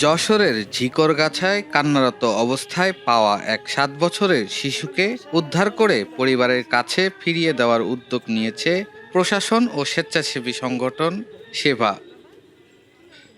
যশোরের ঝিকরগাছায় কান্নারত অবস্থায় পাওয়া এক ৭ বছরের শিশুকে উদ্ধার করে পরিবারের কাছে ফিরিয়ে দেওয়ার উদ্যোগ নিয়েছে প্রশাসন ও স্বেচ্ছাসেবী সংগঠন সেবা।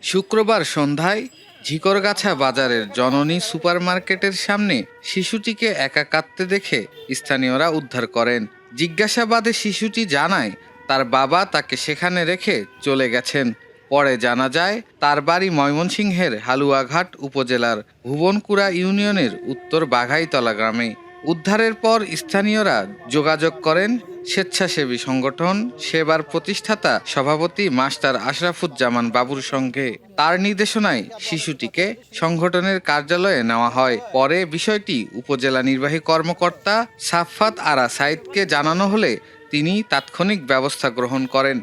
শুক্রবার সন্ধ্যায় ঝিকরগাছা বাজারের জননী সুপারমার্কেটের সামনে শিশুটিকে একা কাঁদতে দেখে স্থানীয়রা উদ্ধার করেন। জিজ্ঞাসাবাদে শিশুটি জানায় তার বাবা তাকে সেখানে রেখে চলে গেছেন। পরে জানা যায় তার বাড়ি ময়মনসিংহের হালুয়াঘাট উপজেলার ভুবনকুড়া ইউনিয়নের উত্তর বাঘাইতলা গ্রামে। উদ্ধারের পর স্থানীয়রা যোগাযোগ করেন স্বেচ্ছাসেবী সংগঠন সেবার প্রতিষ্ঠাতা সভাপতি মাস্টার আশরাফুজ্জামান বাবুর সঙ্গে। তার নির্দেশনায় শিশুটিকে সংগঠনের কার্যালয়ে নেওয়া হয়। পরে বিষয়টি উপজেলা নির্বাহী কর্মকর্তা সাফফাত আরা সাইদকে জানানো হলে তিনি তাৎক্ষণিক ব্যবস্থা গ্রহণ করেন।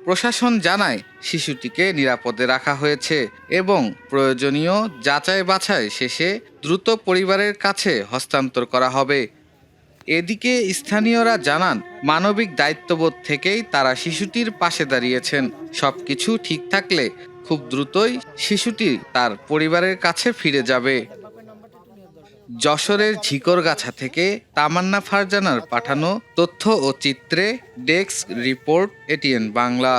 প্রশাসন জানায় শিশুটিকে নিরাপদে রাখা হয়েছে এবং প্রয়োজনীয় যাচাই বাছাই শেষে দ্রুত পরিবারের কাছে হস্তান্তর করা হবে। এদিকে স্থানীয়রা জানান মানবিক দায়িত্ববোধ থেকেই তারা শিশুটির পাশে দাঁড়িয়েছেন। সবকিছু ঠিক থাকলে খুব দ্রুতই শিশুটি তার পরিবারের কাছে ফিরে যাবে। যশোরের ঝিকরগাছা থেকে তামান্না ফারজানার পাঠানো তথ্য ও চিত্রে ডেস্ক রিপোর্ট, এটিএন বাংলা।